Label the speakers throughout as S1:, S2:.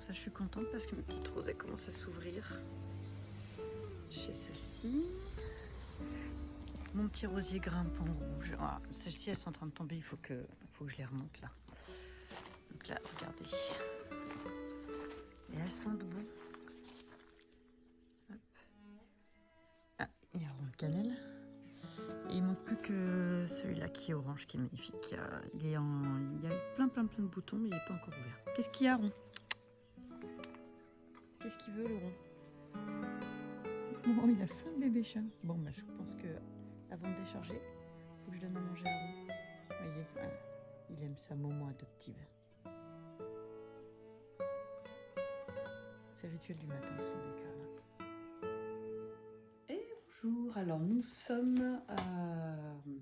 S1: ça je suis contente parce que mes petites roses elles commencent à s'ouvrir. J'ai celle-ci. Mon petit rosier grimpe en rouge. Ah, celles-ci elles sont en train de tomber, il faut que je les remonte là. Donc là, regardez. Et elles sont debout. Hop. Ah, il y a un rond de cannelle. Et il manque plus que celui-là qui est orange, qui est magnifique. Il y a plein de boutons, mais il n'est pas encore ouvert. Qu'est-ce qu'il y a, Rond? Qu'est-ce qu'il veut, le Rond? Oh, il a faim, le bébé chat. Bon, bah, je pense que avant de décharger, il faut que je donne à manger à Rond. Vous voyez, voilà. Il aime sa maman adoptive. C'est rituel du matin, ce fond des cas, là. Et bonjour, alors nous sommes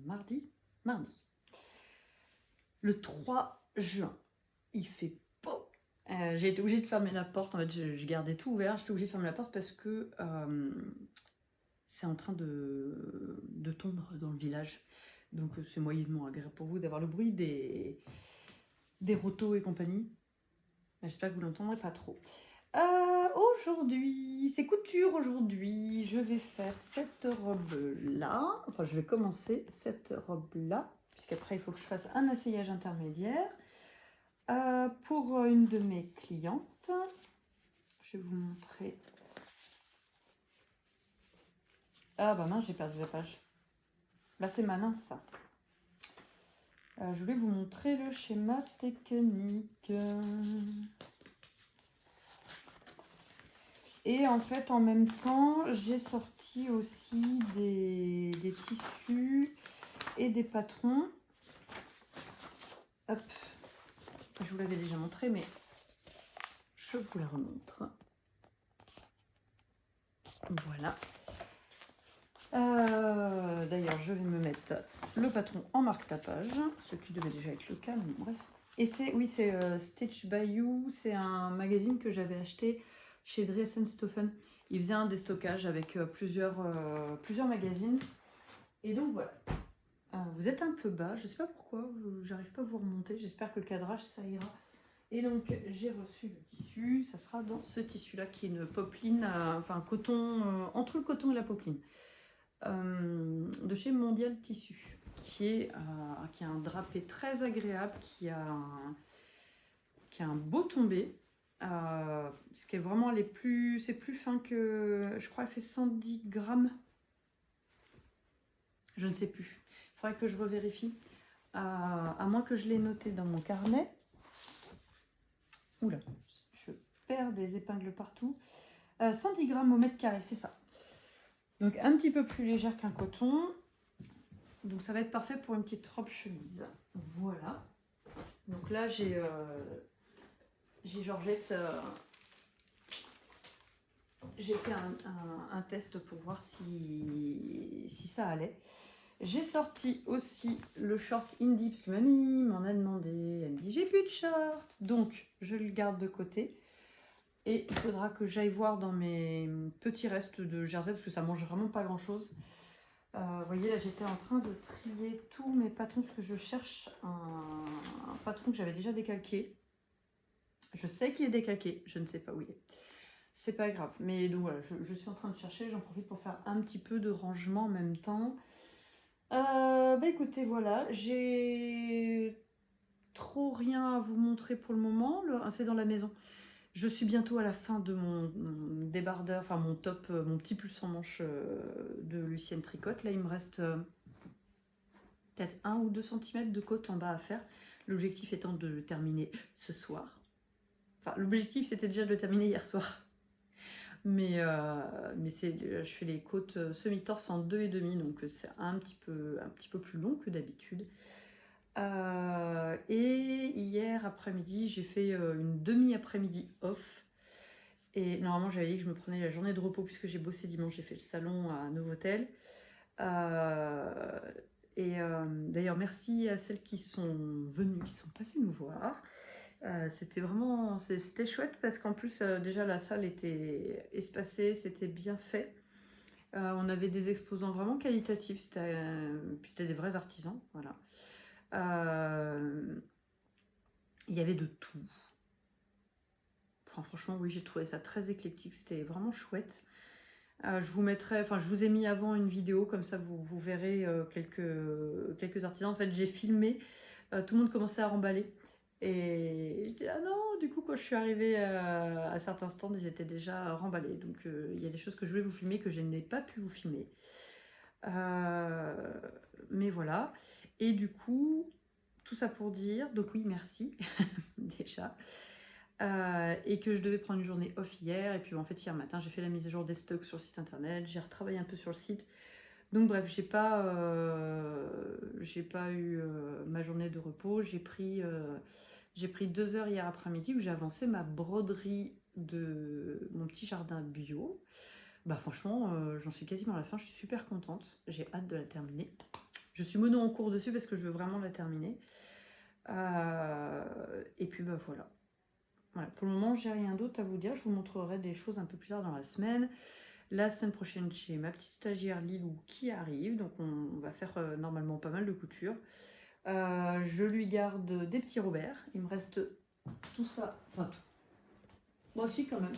S1: mardi. Le 3 juin, il fait beau. J'ai été obligée de fermer la porte, en fait je gardais tout ouvert, j'étais obligée de fermer la porte parce que c'est en train de tondre dans le village. Donc c'est moyennement agréable pour vous d'avoir le bruit des rotos et compagnie. J'espère que vous l'entendrez pas trop. Aujourd'hui, c'est couture aujourd'hui. Je vais faire cette robe-là. Enfin, je vais commencer cette robe-là, puisqu'après, il faut que je fasse un asseyage intermédiaire pour une de mes clientes. Je vais vous montrer. Ah bah mince, j'ai perdu la page. Là, c'est malin, ça. Je voulais vous montrer le schéma technique. Et en fait, en même temps, j'ai sorti aussi des tissus et des patrons. Hop, je vous l'avais déjà montré, mais je vous la remontre. Voilà. D'ailleurs, je vais me mettre le patron en marque-tapage, ce qui devait déjà être le cas, mais bref. Et c'est Stitch by You, c'est un magazine que j'avais acheté chez Dresden-Stoffen. Il faisait un déstockage avec plusieurs magazines. Et donc voilà. Vous êtes un peu bas, je ne sais pas pourquoi, j'arrive pas à vous remonter. J'espère que le cadrage ça ira. Et donc j'ai reçu le tissu, ça sera dans ce tissu-là qui est une popeline, enfin coton, entre le coton et la popeline. De chez Mondial Tissu, qui a un drapé très agréable, qui a un beau tombé. Ce qui est vraiment c'est plus fin que, je crois, elle fait 110 grammes. Je ne sais plus. Il faudrait que je revérifie. À moins que je l'ai noté dans mon carnet. Oula, je perds des épingles partout. 110 grammes au mètre carré, c'est ça. Donc un petit peu plus légère qu'un coton. Donc ça va être parfait pour une petite robe chemise. Voilà. Donc là j'ai Georgette. J'ai fait un test pour voir si ça allait. J'ai sorti aussi le short indie parce que mamie m'en a demandé. Elle me dit j'ai plus de short, donc je le garde de côté. Et il faudra que j'aille voir dans mes petits restes de jersey parce que ça mange vraiment pas grand chose. Vous voyez là j'étais en train de trier tous mes patrons parce que je cherche un patron que j'avais déjà décalqué. Je sais qu'il est décalqué, je ne sais pas où il est. C'est pas grave, mais donc voilà, je suis en train de chercher, j'en profite pour faire un petit peu de rangement en même temps. Bah écoutez, voilà, j'ai trop rien à vous montrer pour le moment, c'est dans la maison. Je suis bientôt à la fin de mon débardeur, enfin mon top, mon petit pull sans manche de Lucienne Tricotte. Là, il me reste peut-être 1 ou 2 cm de côte en bas à faire. L'objectif étant de le terminer ce soir. Enfin, l'objectif, c'était déjà de le terminer hier soir. Mais je fais les côtes semi-torse en 2,5, donc c'est un petit peu plus long que d'habitude. Et hier après-midi, j'ai fait une demi-après-midi off. Et normalement, j'avais dit que je me prenais la journée de repos puisque j'ai bossé dimanche, j'ai fait le salon à Novotel. D'ailleurs, merci à celles qui sont venues, qui sont passées nous voir. C'était chouette parce qu'en plus déjà la salle était espacée, c'était bien fait. On avait des exposants vraiment qualitatifs, c'était des vrais artisans, voilà. Il y avait de tout. Enfin, franchement, oui, j'ai trouvé ça très éclectique. C'était vraiment chouette. Je vous mettrai, enfin, je vous ai mis avant une vidéo, comme ça vous verrez quelques artisans. En fait, j'ai filmé, tout le monde commençait à remballer. Et je dis, ah non, du coup, quand je suis arrivée à certains stands, ils étaient déjà remballés. Donc, il y a des choses que je voulais vous filmer que je n'ai pas pu vous filmer. Mais voilà. Et du coup, tout ça pour dire, donc oui, merci, déjà. Et que je devais prendre une journée off hier. Et puis en fait, hier matin, j'ai fait la mise à jour des stocks sur le site internet. J'ai retravaillé un peu sur le site. Donc bref, j'ai pas eu ma journée de repos. J'ai pris 2 heures hier après-midi où j'ai avancé ma broderie de mon petit jardin bio. Bah franchement, j'en suis quasiment à la fin. Je suis super contente. J'ai hâte de la terminer. Je suis mono en cours dessus parce que je veux vraiment la terminer. Et puis bah voilà. Voilà, pour le moment, j'ai rien d'autre à vous dire. Je vous montrerai des choses un peu plus tard dans la semaine. La semaine prochaine, j'ai ma petite stagiaire Lilou qui arrive. Donc, on va faire normalement pas mal de couture. Je lui garde des petits Robert. Il me reste tout ça. Enfin, tout. Moi aussi, quand même.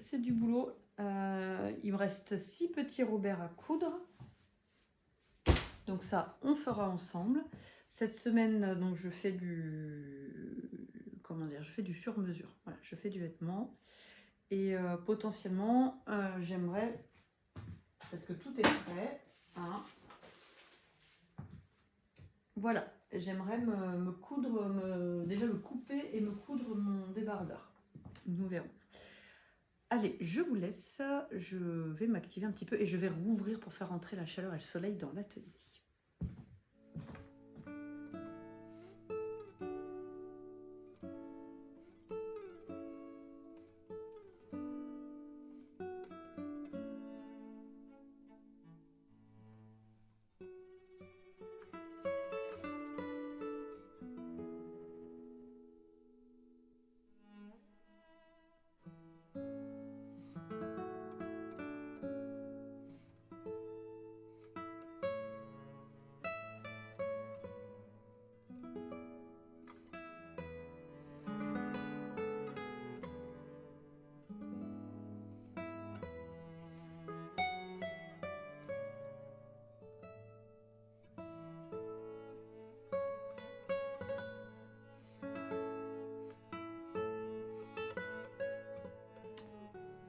S1: C'est du boulot. Il me reste 6 petits Robert à coudre. Donc ça, on fera ensemble. Cette semaine, donc, je fais je fais du sur-mesure. Voilà, je fais du vêtement. Et potentiellement, j'aimerais, parce que tout est prêt, hein, voilà, j'aimerais me coudre, déjà me couper et me coudre mon débardeur. Nous verrons. Allez, je vous laisse, je vais m'activer un petit peu et je vais rouvrir pour faire entrer la chaleur et le soleil dans l'atelier.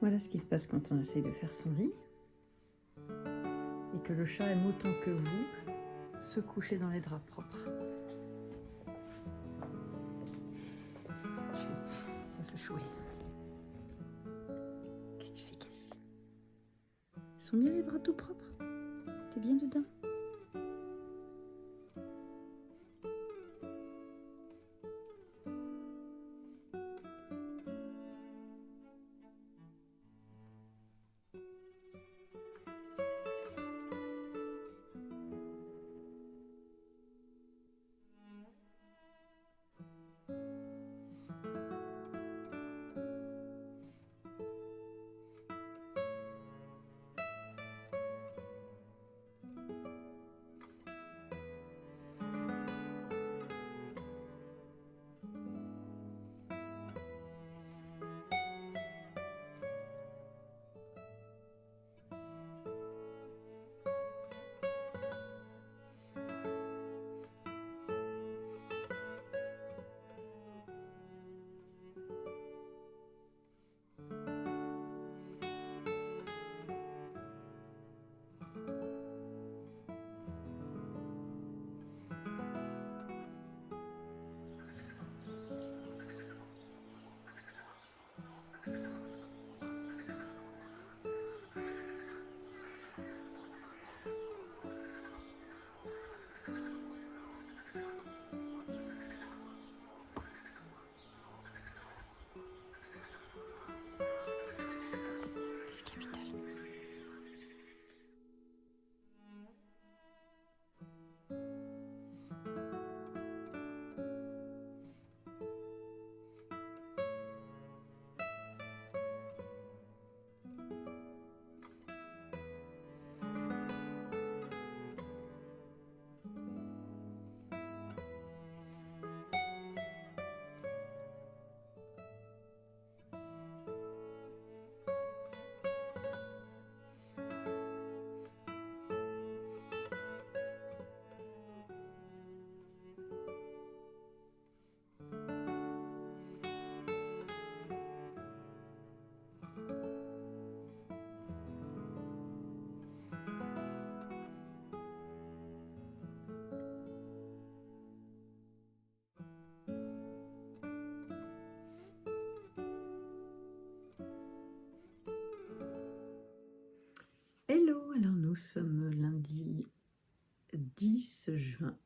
S1: Voilà ce qui se passe quand on essaye de faire son lit et que le chat aime autant que vous se coucher dans les draps propres. Il fait chaud. Qu'est-ce que tu fais, Cassie? Ils sont bien les draps tout propres? T'es bien dedans? Hello, alors nous sommes lundi 10 juin.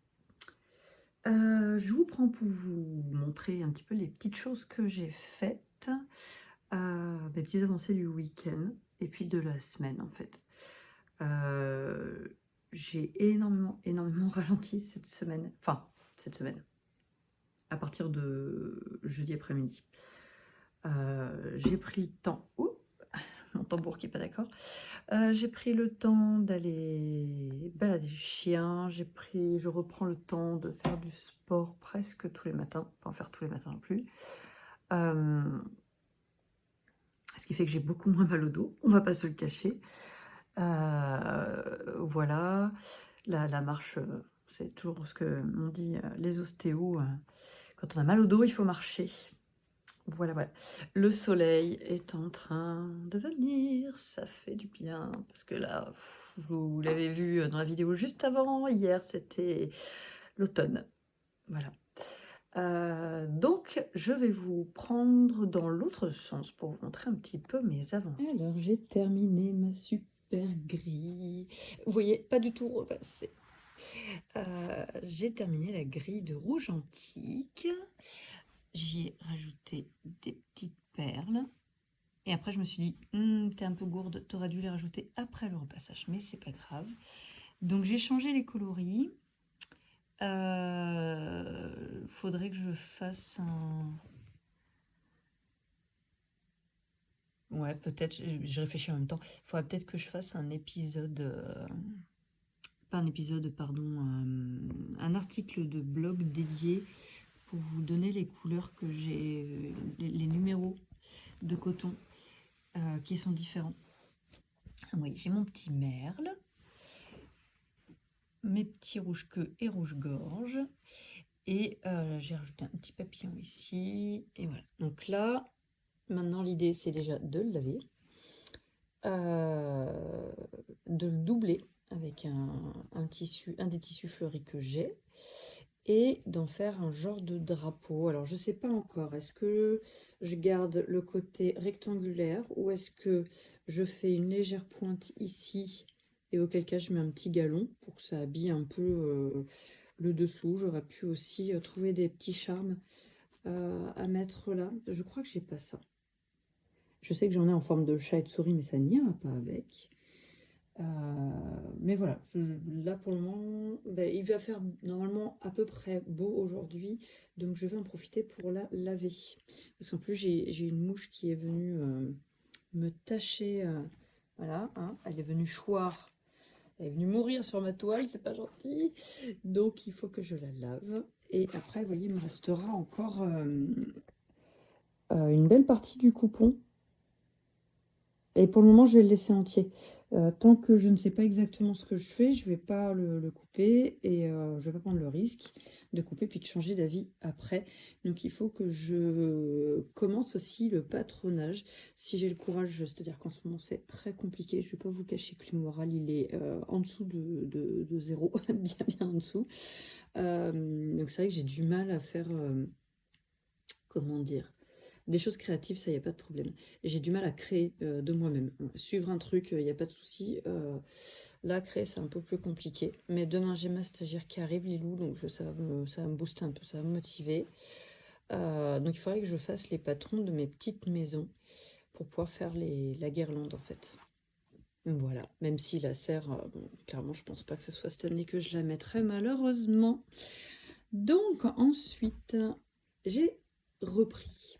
S1: Je vous prends pour vous montrer un petit peu les petites choses que j'ai faites, mes petites avancées du week-end et puis de la semaine en fait. J'ai énormément ralenti cette semaine, à partir de jeudi après-midi. J'ai pris le temps, mon tambour qui n'est pas d'accord. J'ai pris le temps d'aller balader le chien, je reprends le temps de faire du sport presque tous les matins, pas en faire tous les matins non plus. Ce qui fait que j'ai beaucoup moins mal au dos, on va pas se le cacher. Voilà, la marche, c'est toujours ce que m'ont dit les ostéos, quand on a mal au dos, il faut marcher. Voilà. Le soleil est en train de venir, ça fait du bien, parce que là, vous l'avez vu dans la vidéo juste avant, hier, c'était l'automne. Voilà. Donc, je vais vous prendre dans l'autre sens pour vous montrer un petit peu mes avancées. Alors, j'ai terminé ma super grille. Vous voyez, pas du tout repassé. J'ai terminé la grille de rouge antique. J'y ai rajouté des petites perles. Et après, je me suis dit, t'es un peu gourde, t'aurais dû les rajouter après le repassage, mais c'est pas grave. Donc, j'ai changé les coloris. Faudrait que je fasse un... Ouais, peut-être, je réfléchis en même temps. Il faudrait peut-être que je fasse un épisode... Pas un épisode, pardon, un article de blog dédié pour vous donner les couleurs que j'ai, les numéros de coton qui sont différents. Oui, j'ai mon petit merle, mes petits rouge-queue et rouge-gorge, et j'ai rajouté un petit papillon ici, et voilà. Donc là, maintenant l'idée c'est déjà de le laver, de le doubler avec un des tissus fleuris que j'ai, et d'en faire un genre de drapeau. Alors je sais pas encore, est-ce que je garde le côté rectangulaire ou est-ce que je fais une légère pointe ici et auquel cas je mets un petit galon pour que ça habille un peu le dessous. J'aurais pu aussi trouver des petits charmes à mettre là. Je crois que j'ai pas ça. Je sais que j'en ai en forme de chat et de souris, mais ça n'ira pas avec. Mais voilà, là pour le moment, il va faire normalement à peu près beau aujourd'hui, donc je vais en profiter pour la laver. Parce qu'en plus, j'ai une mouche qui est venue me tacher. Voilà, hein, elle est venue choir. Elle est venue mourir sur ma toile, c'est pas gentil. Donc il faut que je la lave. Et après, vous voyez, il me restera encore une belle partie du coupon. Et pour le moment, je vais le laisser entier. Tant que je ne sais pas exactement ce que je fais, je ne vais pas le couper et je ne vais pas prendre le risque de couper puis de changer d'avis après. Donc il faut que je commence aussi le patronage, si j'ai le courage, c'est-à-dire qu'en ce moment c'est très compliqué. Je ne vais pas vous cacher que le moral il est en dessous de zéro, bien en dessous. Donc c'est vrai que j'ai du mal à faire, comment dire, des choses créatives, ça, il n'y a pas de problème. J'ai du mal à créer de moi-même. Suivre un truc, il n'y a pas de souci. Là, créer, c'est un peu plus compliqué. Mais demain, j'ai ma stagiaire qui arrive, Lilou, donc ça va me booster un peu, ça va me motiver. Donc, il faudrait que je fasse les patrons de mes petites maisons pour pouvoir faire la guirlande, en fait. Voilà, même si la serre, clairement, je pense pas que ce soit cette année que je la mettrai, malheureusement. Donc, ensuite, j'ai repris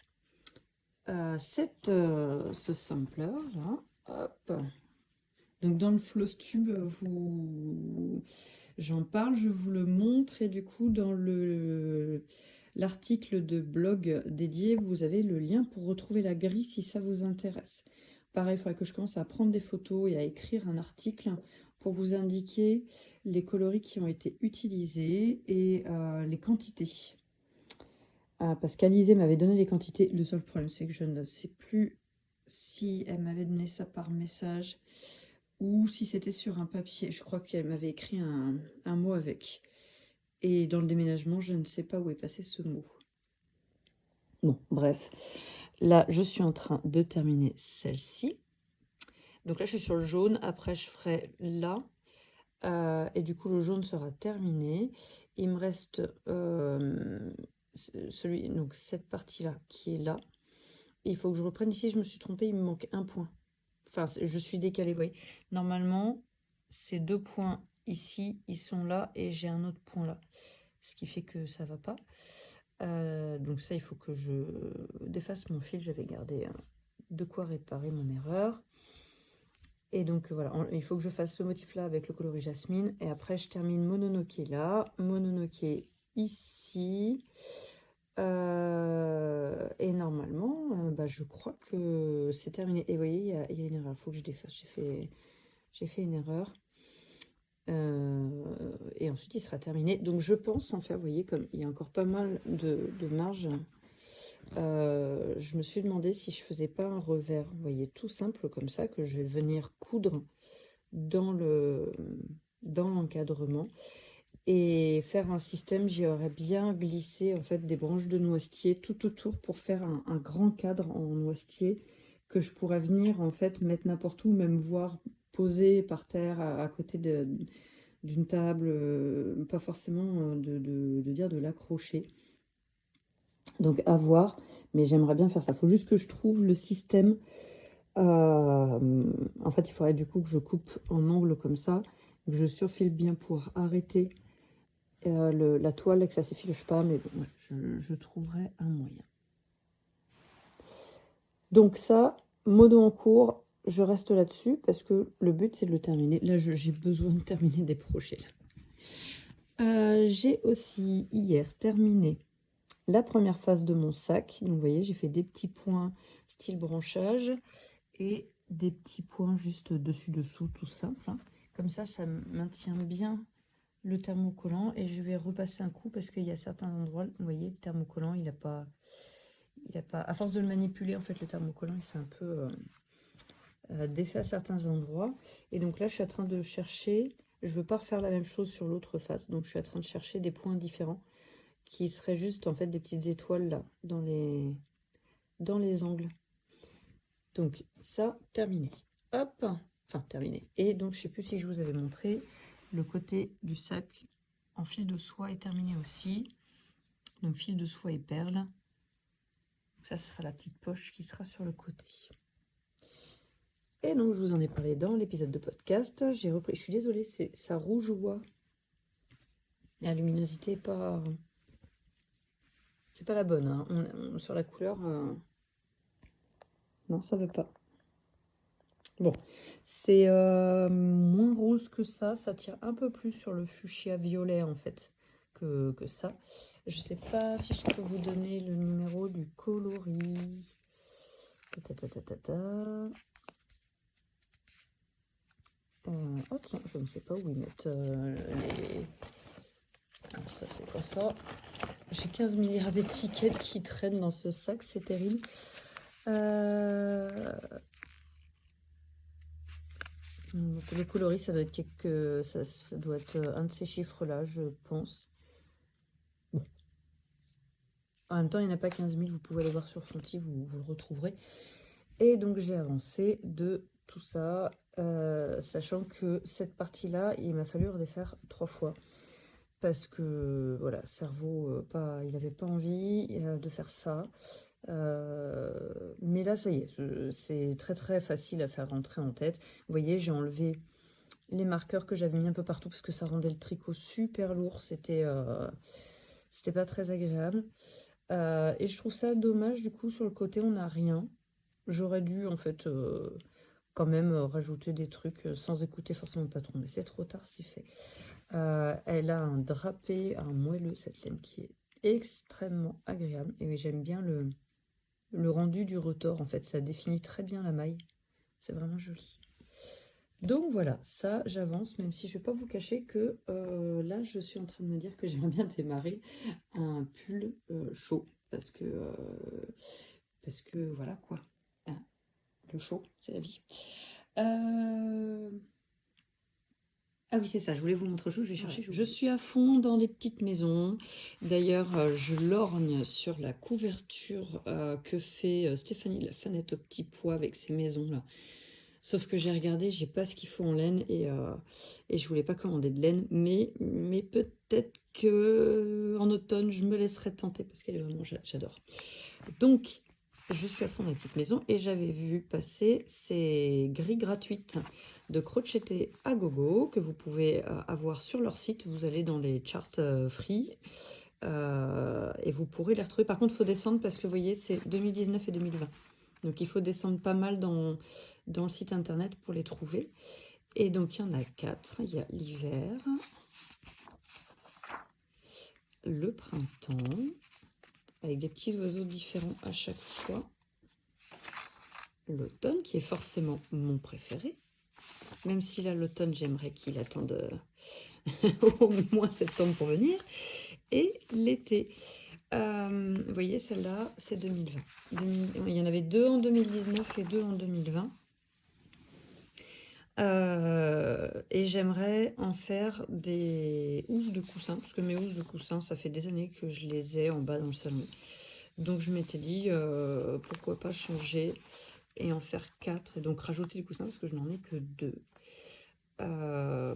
S1: ce sampler là, hop. Donc dans le Flosstube, j'en parle, je vous le montre et du coup dans l'article de blog dédié, vous avez le lien pour retrouver la grille si ça vous intéresse. Pareil, il faudrait que je commence à prendre des photos et à écrire un article pour vous indiquer les coloris qui ont été utilisés et les quantités. Parce qu'Alizée m'avait donné les quantités. Le seul problème, c'est que je ne sais plus si elle m'avait donné ça par message ou si c'était sur un papier. Je crois qu'elle m'avait écrit un mot avec. Et dans le déménagement, je ne sais pas où est passé ce mot. Bon, bref. Là, je suis en train de terminer celle-ci. Donc là, je suis sur le jaune. Après, je ferai là. Et du coup, le jaune sera terminé. Il me reste donc cette partie-là qui est là. Et il faut que je reprenne ici. Je me suis trompée, il me manque un point. Enfin, je suis décalée, vous voyez. Normalement, ces 2 points ici, ils sont là et j'ai un autre point là. Ce qui fait que ça va pas. Donc ça, il faut que je défasse mon fil. J'avais gardé de quoi réparer mon erreur. Et donc voilà, il faut que je fasse ce motif-là avec le coloris jasmine. Et après, je termine Mononoke là, Mononoke ici. Et normalement, je crois que c'est terminé. Et vous voyez, il y a une erreur. Il faut que je défasse. J'ai fait une erreur. Et ensuite, il sera terminé. Donc je pense en faire, vous voyez, comme il y a encore pas mal de marge. Je me suis demandé si je faisais pas un revers, vous voyez, tout simple comme ça, que je vais venir coudre dans l'encadrement et faire un système. J'y aurais bien glissé en fait des branches de noisetier tout autour pour faire un grand cadre en noisetier que je pourrais venir en fait mettre n'importe où, même voir poser par terre à côté d'une table, pas forcément de dire de l'accrocher. Donc à voir, mais j'aimerais bien faire ça. Il faut juste que je trouve le système. En fait, il faudrait du coup que je coupe en angle comme ça, que je surfile bien pour arrêter la toile et que ça s'effiloche pas, mais bon, ouais, je trouverai un moyen. Donc ça, mono en cours, je reste là-dessus parce que le but c'est de le terminer. Là, j'ai besoin de terminer des projets. J'ai aussi hier terminé la première phase de mon sac. Donc vous voyez, j'ai fait des petits points style branchage et des petits points juste dessus-dessous, tout simple. Hein. Comme ça maintient bien le thermocollant. Et je vais repasser un coup parce qu'il y a certains endroits, vous voyez, le thermocollant, il a pas... À force de le manipuler, en fait, le thermocollant, il s'est un peu défait à certains endroits. Et donc là, je suis en train de chercher... Je veux pas refaire la même chose sur l'autre face. Donc je suis en train de chercher des points différents qui seraient juste, en fait, des petites étoiles là, dans les angles. Donc ça, terminé. Hop, enfin terminé. Et donc je sais plus si je vous avais montré, le côté du sac en fil de soie est terminé aussi. Donc fil de soie et perles. Ça, ce sera la petite poche qui sera sur le côté. Et donc je vous en ai parlé dans l'épisode de podcast. J'ai repris, je suis désolée, ça rougeoie. La luminosité est pas... C'est pas la bonne. Hein. Sur la couleur... Non, ça veut pas. Bon, c'est moins rose que ça tire un peu plus sur le fuchsia violet en fait que ça. Je sais pas si je peux vous donner le numéro du coloris. Oh tiens, je ne sais pas où ils mettent les... Alors, ça c'est quoi ça? J'ai 15 milliards d'étiquettes qui traînent dans ce sac, c'est terrible. Donc, le coloris, ça doit être ça doit être un de ces chiffres-là, je pense. Bon. En même temps, il n'y en a pas 15 000, vous pouvez aller voir sur Fonty, vous le retrouverez. Et donc, j'ai avancé de tout ça, sachant que cette partie-là, il m'a fallu redéfaire 3 fois. Parce que, voilà, cerveau, il n'avait pas envie de faire ça. Mais là, ça y est, c'est très très facile à faire rentrer en tête. Vous voyez, j'ai enlevé les marqueurs que j'avais mis un peu partout parce que ça rendait le tricot super lourd, c'était pas très agréable. Et je trouve ça dommage, du coup, sur le côté, on n'a rien. J'aurais dû, en fait, quand même rajouter des trucs sans écouter forcément le patron, mais c'est trop tard, c'est fait. Elle a un drapé, un moelleux, cette laine, qui est extrêmement agréable. Et j'aime bien le rendu du retors, en fait, ça définit très bien la maille. C'est vraiment joli. Donc voilà, ça j'avance, même si je ne vais pas vous cacher que là je suis en train de me dire que j'aimerais bien démarrer un pull chaud. Parce que voilà quoi, hein, le chaud c'est la vie. Ah oui c'est ça, je voulais vous montrer chaud, je vais chercher. Ouais, je suis à fond dans les petites maisons. D'ailleurs je lorgne sur la couverture que fait Stéphanie de la Fanette au petit pois avec ses maisons là. Sauf que j'ai regardé, j'ai pas ce qu'il faut en laine et je voulais pas commander de laine. Mais peut-être que en automne, je me laisserai tenter parce qu'elle est vraiment, j'adore. Donc, je suis à fond dans la petite maison et j'avais vu passer ces grilles gratuites de Crochetté à gogo que vous pouvez avoir sur leur site. Vous allez dans les charts free et vous pourrez les retrouver. Par contre, il faut descendre parce que vous voyez, c'est 2019 et 2020. Donc, il faut descendre pas mal dans le site internet pour les trouver. Et donc, il y en a 4. Il y a l'hiver, le printemps, avec des petits oiseaux différents à chaque fois. L'automne, qui est forcément mon préféré. Même si là, l'automne, j'aimerais qu'il attende au moins septembre pour venir. Et l'été. Vous voyez, celle-là, c'est 2020. Il y en avait 2 en 2019 et 2 en 2020. Et j'aimerais en faire des housses de coussin, parce que mes housses de coussin, ça fait des années que je les ai en bas dans le salon. Donc je m'étais dit, pourquoi pas changer et en faire 4, et donc rajouter les coussins, parce que je n'en ai que 2.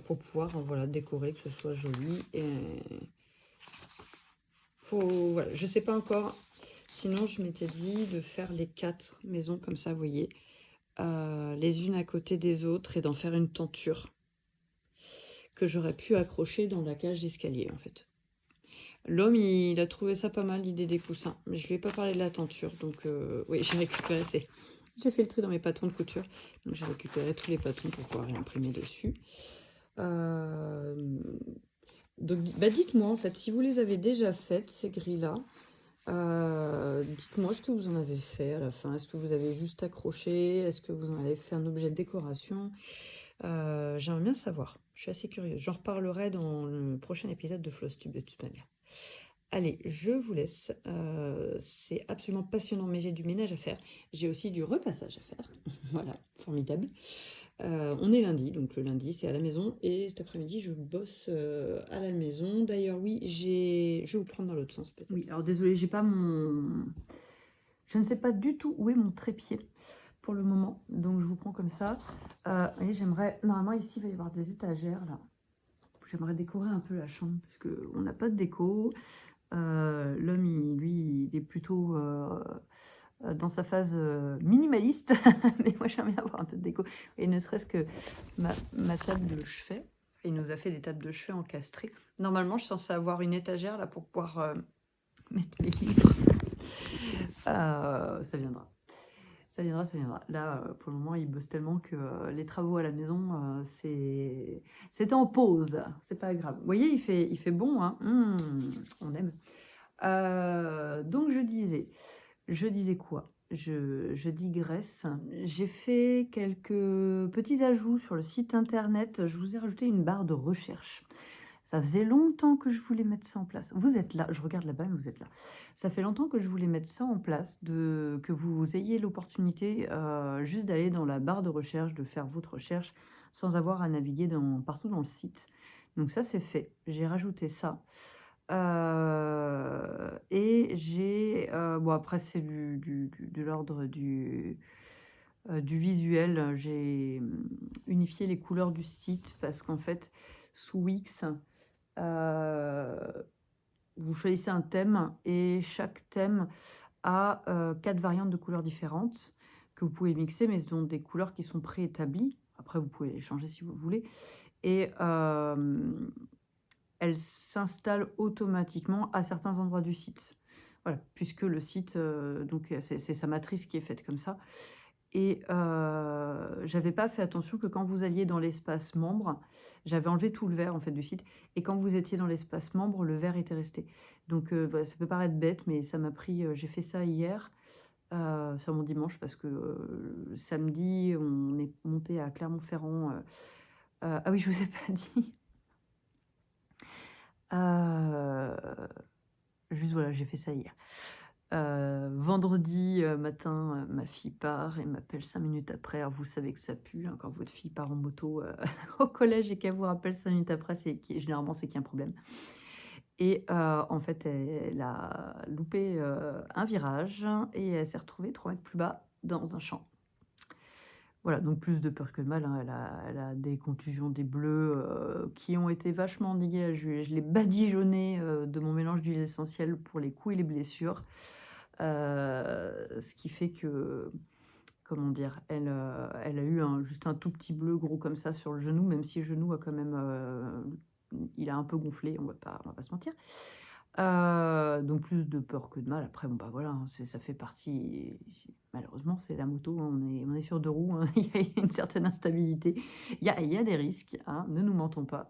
S1: Pour pouvoir voilà, décorer, que ce soit joli. Et voilà, je sais pas encore. Sinon, je m'étais dit de faire les 4 maisons comme ça, vous voyez, les unes à côté des autres et d'en faire une tenture que j'aurais pu accrocher dans la cage d'escalier, en fait. L'homme, il a trouvé ça pas mal, l'idée des coussins, mais je lui ai pas parlé de la tenture, donc oui, j'ai récupéré J'ai fait le tri dans mes patrons de couture, donc j'ai récupéré tous les patrons pour pouvoir réimprimer dessus. Donc, bah dites-moi, en fait, si vous les avez déjà faites, ces grilles-là, dites-moi ce que vous en avez fait à la fin. Est-ce que vous avez juste accroché? Est-ce que vous en avez fait un objet de décoration? J'aimerais bien savoir. Je suis assez curieuse. J'en reparlerai dans le prochain épisode de Flosstube de toute manière. Allez, je vous laisse. C'est absolument passionnant, mais j'ai du ménage à faire. J'ai aussi du repassage à faire. Voilà, formidable. On est lundi, donc le lundi c'est à la maison et cet après-midi je bosse à la maison. D'ailleurs oui, je vais vous prendre dans l'autre sens peut-être. Oui, alors désolé, j'ai pas mon... Je ne sais pas du tout où est mon trépied pour le moment, donc je vous prends comme ça. Et j'aimerais... Normalement ici il va y avoir des étagères là. J'aimerais décorer un peu la chambre parce qu'on n'a pas de déco. L'homme, lui, il est plutôt... dans sa phase minimaliste, mais moi j'aime bien avoir un peu de déco. Et ne serait-ce que ma table de chevet, il nous a fait des tables de chevet encastrées. Normalement, je suis censée avoir une étagère là pour pouvoir mettre mes livres. Ça viendra. Ça viendra, ça viendra. Là, pour le moment, il bosse tellement que les travaux à la maison, c'est en pause. C'est pas grave. Vous voyez, il fait bon, hein. On aime. Donc, je disais quoi? Je digresse. J'ai fait quelques petits ajouts sur le site internet. Je vous ai rajouté une barre de recherche. Ça faisait longtemps que je voulais mettre ça en place. Vous êtes là, je regarde là-bas, mais vous êtes là. Ça fait longtemps que je voulais mettre ça en place, que vous ayez l'opportunité juste d'aller dans la barre de recherche, de faire votre recherche sans avoir à naviguer partout dans le site. Donc ça, c'est fait. J'ai rajouté ça. Et j'ai... bon, après, c'est de l'ordre du visuel. J'ai unifié les couleurs du site parce qu'en fait, sous Wix, vous choisissez un thème et chaque thème a 4 variantes de couleurs différentes que vous pouvez mixer, mais ce sont des couleurs qui sont préétablies. Après, vous pouvez les changer si vous voulez. Et elles s'installent automatiquement à certains endroits du site. Voilà, puisque le site, donc c'est sa matrice qui est faite comme ça. Et j'avais pas fait attention que quand vous alliez dans l'espace membre, j'avais enlevé tout le vert en fait du site, et quand vous étiez dans l'espace membre, le vert était resté. Donc voilà, ça peut paraître bête, mais ça m'a pris... j'ai fait ça hier, sur mon dimanche, parce que samedi, on est monté à Clermont-Ferrand. Ah oui, je vous ai pas dit. Juste voilà, j'ai fait ça hier. Vendredi matin, ma fille part et m'appelle 5 minutes après. Alors vous savez que ça pue, hein, quand votre fille part en moto au collège et qu'elle vous rappelle 5 minutes après, généralement c'est qu'il y a un problème. Et en fait, elle a loupé un virage et elle s'est retrouvée 3 mètres plus bas dans un champ. Voilà, donc plus de peur que de mal, hein. Elle a des contusions, des bleus qui ont été vachement endigués. Je l'ai badigeonné de mon mélange d'huile essentielle pour les coups et les blessures. Ce qui fait que, comment dire, elle a eu juste un tout petit bleu gros comme ça sur le genou, même si le genou a quand même, il a un peu gonflé, on va pas se mentir. Donc plus de peur que de mal. Après, bon, bah voilà, hein, ça fait partie. Malheureusement, c'est la moto, hein, on est sur deux roues, hein, il y a une certaine instabilité. Il y a des risques, hein, ne nous mentons pas.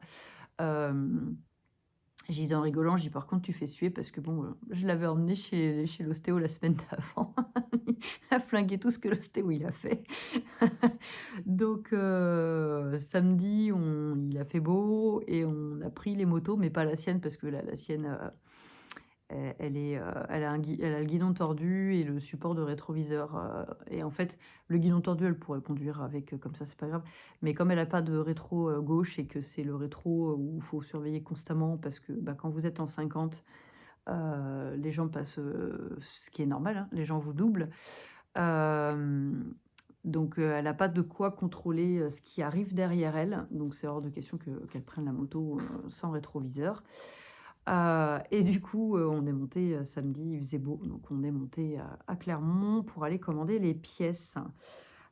S1: J'ai dit en rigolant, j'ai dit par contre, tu fais suer parce que bon, je l'avais emmené chez l'ostéo la semaine d'avant. Il a flingué tout ce que l'ostéo il a fait. Donc, samedi, il a fait beau et on a pris les motos, mais pas la sienne parce que la sienne. Elle a le guidon tordu et le support de rétroviseur. Et en fait, le guidon tordu, elle pourrait conduire avec, comme ça, c'est pas grave. Mais comme elle a pas de rétro gauche et que c'est le rétro où il faut surveiller constamment parce que bah, quand vous êtes en 50, les gens passent, ce qui est normal, hein, les gens vous doublent. Donc, elle n'a pas de quoi contrôler ce qui arrive derrière elle. Donc, c'est hors de question qu'elle prenne la moto sans rétroviseur. Et du coup, on est monté samedi, il faisait beau, donc on est monté à Clermont pour aller commander les pièces.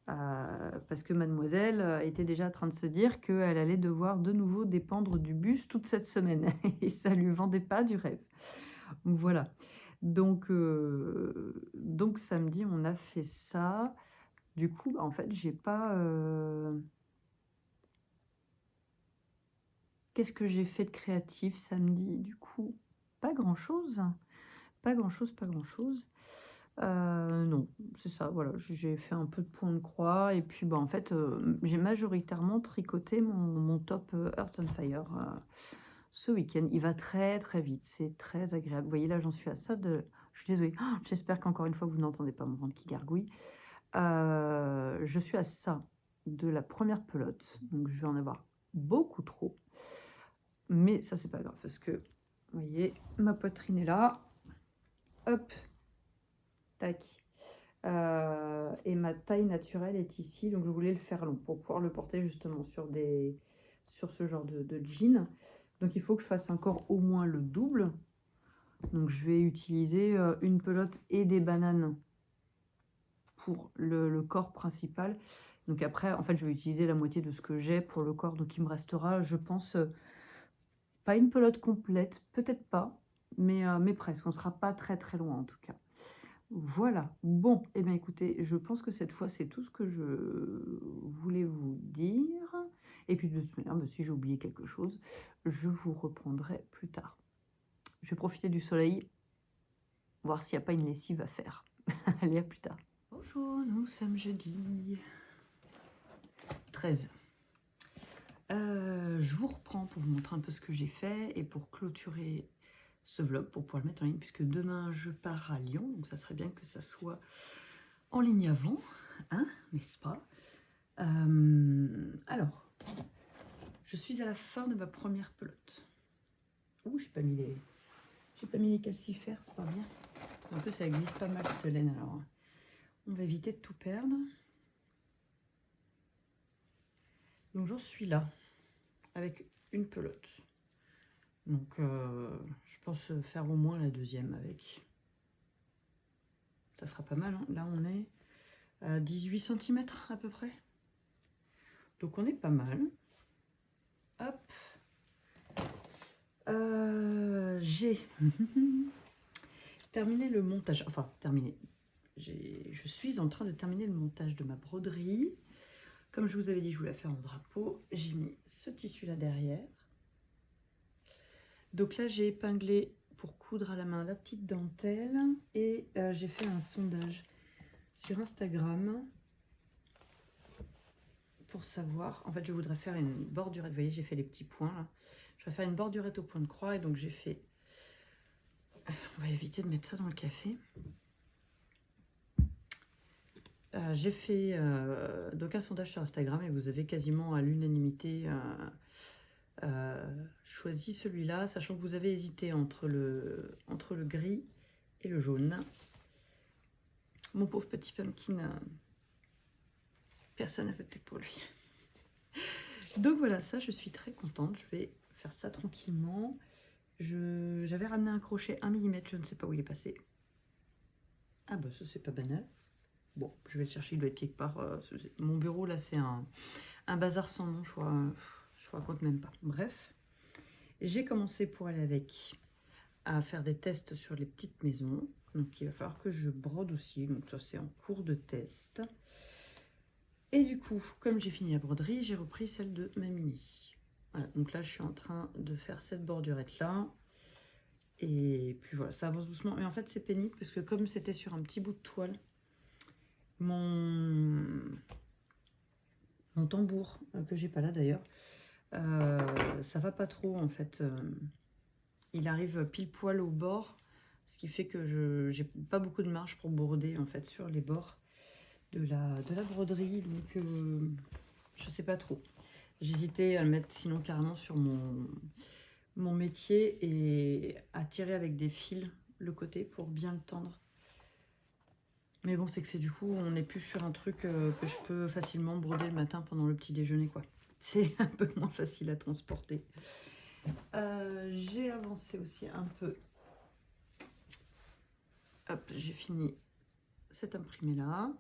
S1: Parce que mademoiselle était déjà en train de se dire qu'elle allait devoir de nouveau dépendre du bus toute cette semaine. Et ça lui vendait pas du rêve. Voilà. Donc samedi, on a fait ça. Du coup, bah, en fait, j'ai pas... Qu'est-ce que j'ai fait de créatif samedi? Du coup, pas grand-chose. Pas grand-chose, pas grand-chose. Non, c'est ça, voilà. J'ai fait un peu de point de croix. Et puis, bah, en fait, j'ai majoritairement tricoté mon top Earth on Fire ce week-end. Il va très, très vite. C'est très agréable. Vous voyez, là, j'en suis à ça de... Je suis désolée. J'espère qu'encore une fois, vous n'entendez pas mon ventre qui gargouille. Je suis à ça de la première pelote. Donc, je vais en avoir beaucoup trop. Mais ça, c'est pas grave parce que, vous voyez, ma poitrine est là. Hop. Tac. Et ma taille naturelle est ici. Donc, je voulais le faire long pour pouvoir le porter justement sur ce genre de jean. Donc, il faut que je fasse encore au moins le double. Donc, je vais utiliser une pelote et des bananes pour le corps principal. Donc, après, en fait, je vais utiliser la moitié de ce que j'ai pour le corps. Donc, il me restera, je pense... pas une pelote complète, peut-être pas, mais presque. On ne sera pas très très loin en tout cas. Voilà. Bon, et bien écoutez, je pense que cette fois, c'est tout ce que je voulais vous dire. Et puis de toute manière, si j'ai oublié quelque chose, je vous reprendrai plus tard. Je vais profiter du soleil, voir s'il n'y a pas une lessive à faire. Allez, à plus tard. Bonjour, nous sommes jeudi 13. Je vous reprends pour vous montrer un peu ce que j'ai fait et pour clôturer ce vlog, pour pouvoir le mettre en ligne, puisque demain je pars à Lyon, donc ça serait bien que ça soit en ligne avant, hein, n'est-ce pas? Alors, je suis à la fin de ma première pelote. Ouh, j'ai pas mis les calcifères, c'est pas bien. En plus, ça glisse pas mal cette laine, alors on va éviter de tout perdre. Donc j'en suis là, avec une pelote. Donc je pense faire au moins la deuxième avec. Ça fera pas mal, hein. Là on est à 18 cm à peu près. Donc on est pas mal. Hop. J'ai terminé le montage. Enfin, terminé. Je suis en train de terminer le montage de ma broderie. Comme je vous avais dit, je voulais la faire en drapeau. J'ai mis ce tissu là derrière. Donc là, j'ai épinglé pour coudre à la main la petite dentelle. Et j'ai fait un sondage sur Instagram pour savoir. En fait, je voudrais faire une bordurette. Vous voyez, j'ai fait les petits points là. Je vais faire une bordurette au point de croix. Et donc, j'ai fait... On va éviter de mettre ça dans le café. J'ai fait donc un sondage sur Instagram et vous avez quasiment à l'unanimité choisi celui-là, sachant que vous avez hésité entre le gris et le jaune. Mon pauvre petit pumpkin Personne n'a voté pour lui. Donc voilà, ça, je suis très contente. Je vais faire ça tranquillement. J'avais ramené un crochet 1 mm, je ne sais pas où il est passé. Ah bah ça, c'est pas banal. Bon, je vais le chercher, il doit être quelque part. Mon bureau, là, c'est un bazar sans nom, je raconte même pas. Bref, j'ai commencé pour aller avec à faire des tests sur les petites maisons. Donc il va falloir que je brode aussi, donc ça c'est en cours de test. Et du coup, comme j'ai fini la broderie, j'ai repris celle de Mamie. Voilà, donc là je suis en train de faire cette bordurette là. Et puis voilà, ça avance doucement. Mais en fait c'est pénible parce que comme c'était sur un petit bout de toile, mon tambour, que j'ai pas là d'ailleurs, ça va pas trop en fait. Il arrive pile poil au bord, ce qui fait que je j'ai pas beaucoup de marge pour border en fait sur les bords de la broderie. Donc je sais pas trop. J'hésitais à le mettre sinon carrément sur mon métier et à tirer avec des fils le côté pour bien le tendre. Mais bon, c'est que c'est du coup, on n'est plus sur un truc que je peux facilement broder le matin pendant le petit déjeuner, quoi. C'est un peu moins facile à transporter. J'ai avancé aussi un peu. Hop, j'ai fini cet imprimé-là.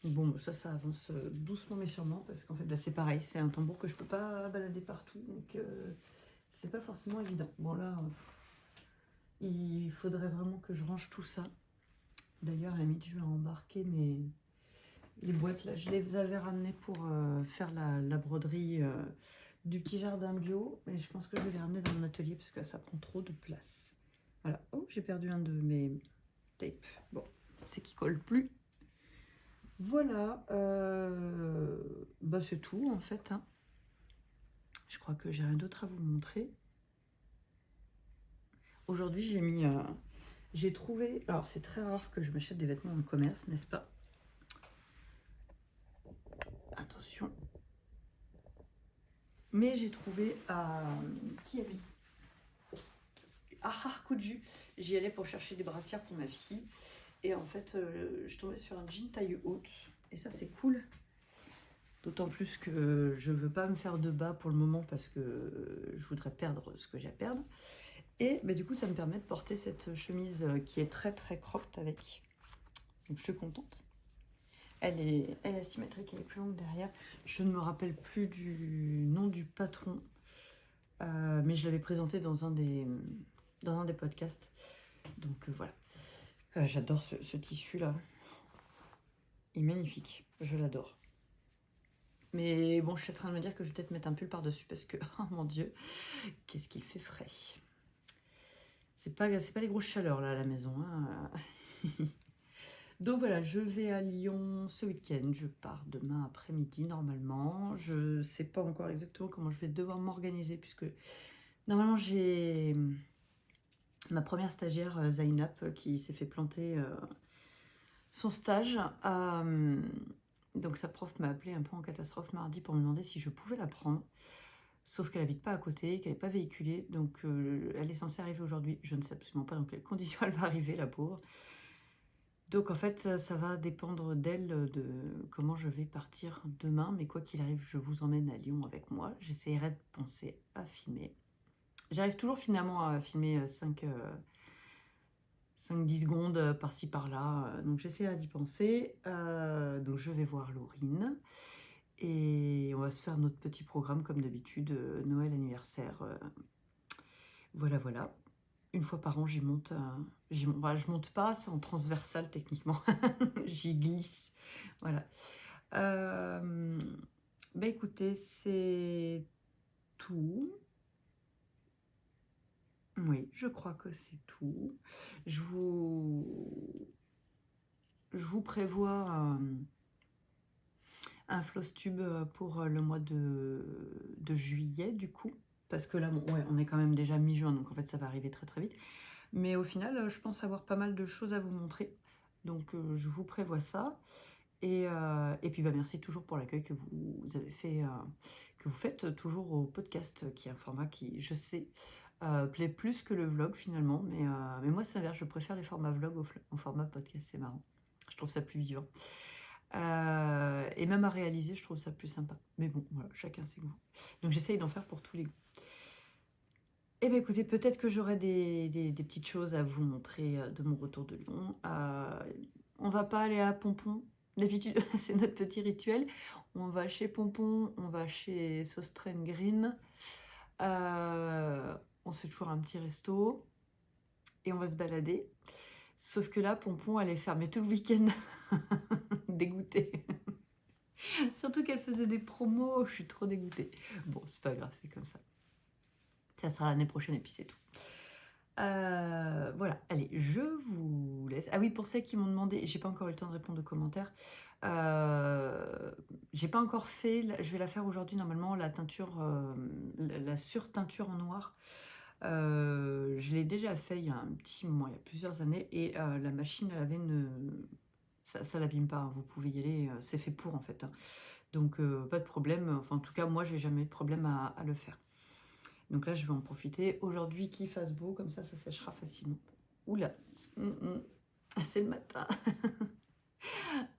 S1: Bon, ça avance doucement mais sûrement, parce qu'en fait, là, c'est pareil. C'est un tambour que je peux pas balader partout, donc c'est pas forcément évident. Bon, là, il faudrait vraiment que je range tout ça. D'ailleurs, à la limite, je vais embarquer les boîtes là, je les avais ramenées pour faire la broderie du petit jardin bio, mais je pense que je vais les ramener dans mon atelier parce que ça prend trop de place. Voilà. Oh, j'ai perdu un de mes tapes. Bon, c'est qui colle plus. Voilà. Bah c'est tout en fait. Hein. Je crois que j'ai rien d'autre à vous montrer. Aujourd'hui, j'ai trouvé. Alors, c'est très rare que je m'achète des vêtements en commerce, n'est-ce pas? Attention. Mais j'ai trouvé à Kiabi. Coup de jus. J'y allais pour chercher des brassières pour ma fille. Et en fait, je tombais sur un jean taille haute. Et ça, c'est cool. D'autant plus que je veux pas me faire de bas pour le moment parce que je voudrais perdre ce que j'ai à perdre. Et du coup, ça me permet de porter cette chemise qui est très très cropped avec. Donc je suis contente. Elle est asymétrique, elle est plus longue derrière. Je ne me rappelle plus du nom du patron. Mais je l'avais présenté dans un des podcasts. Donc voilà. J'adore ce tissu-là. Il est magnifique. Je l'adore. Mais bon, je suis en train de me dire que je vais peut-être mettre un pull par-dessus parce que, oh mon Dieu, qu'est-ce qu'il fait frais. C'est pas les grosses chaleurs là à la maison. Hein. Donc voilà, je vais à Lyon ce week-end. Je pars demain après-midi normalement. Je sais pas encore exactement comment je vais devoir m'organiser puisque normalement j'ai ma première stagiaire Zainab qui s'est fait planter son stage. Donc sa prof m'a appelé un peu en catastrophe mardi pour me demander si je pouvais la prendre. Sauf qu'elle habite pas à côté, qu'elle n'est pas véhiculée. Donc elle est censée arriver aujourd'hui. Je ne sais absolument pas dans quelles conditions elle va arriver, la pauvre. Donc en fait, ça va dépendre d'elle, de comment je vais partir demain. Mais quoi qu'il arrive, je vous emmène à Lyon avec moi. J'essaierai de penser à filmer. J'arrive toujours finalement à filmer 5-10 secondes par-ci par-là. Donc j'essaierai d'y penser. Donc je vais voir Laurine. Et on va se faire notre petit programme comme d'habitude, Noël, anniversaire. Voilà. Une fois par an, j'y monte. Je monte pas, c'est en transversal techniquement. J'y glisse. Voilà. Écoutez, c'est tout. Oui, je crois que c'est tout. Je vous prévois un floss tube pour le mois de juillet, du coup. Parce que là, bon, ouais, on est quand même déjà mi-juin, donc en fait, ça va arriver très très vite. Mais au final, je pense avoir pas mal de choses à vous montrer. Donc, je vous prévois ça. Et puis, merci toujours pour l'accueil que vous avez fait, que vous faites toujours au podcast, qui est un format qui, je sais, plaît plus que le vlog finalement. Mais moi, c'est l'inverse, je préfère les formats vlog au format podcast, c'est marrant. Je trouve ça plus vivant. Et même à réaliser, je trouve ça plus sympa. Mais bon, voilà, chacun ses goûts. Donc j'essaye d'en faire pour tous les goûts. Eh bien écoutez, peut-être que j'aurai des petites choses à vous montrer de mon retour de Lyon. On va pas aller à Pompon. D'habitude, c'est notre petit rituel. On va chez Pompon, on va chez Sostren Green. On se fait toujours un petit resto. Et on va se balader. Sauf que là, Pompon, elle est fermée tout le week-end. Dégoûtée. Surtout qu'elle faisait des promos, je suis trop dégoûtée. Bon, c'est pas grave, c'est comme ça. Ça sera l'année prochaine et puis c'est tout. Voilà, allez, je vous laisse. Ah oui, pour celles qui m'ont demandé, j'ai pas encore eu le temps de répondre aux commentaires. J'ai pas encore fait, je vais la faire aujourd'hui normalement, la teinture, la surteinture en noir. Je l'ai déjà fait il y a un petit moment, il y a plusieurs années, et la machine à laver ça l'abîme pas, hein, vous pouvez y aller, c'est fait pour en fait. Hein. Donc pas de problème, enfin en tout cas moi j'ai jamais eu de problème à le faire. Donc là je vais en profiter, aujourd'hui qu'il fasse beau, comme ça séchera facilement. Oula, c'est le matin.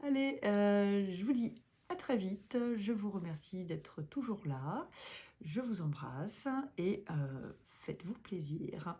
S1: Allez, je vous dis à très vite, je vous remercie d'être toujours là, je vous embrasse et faites-vous plaisir.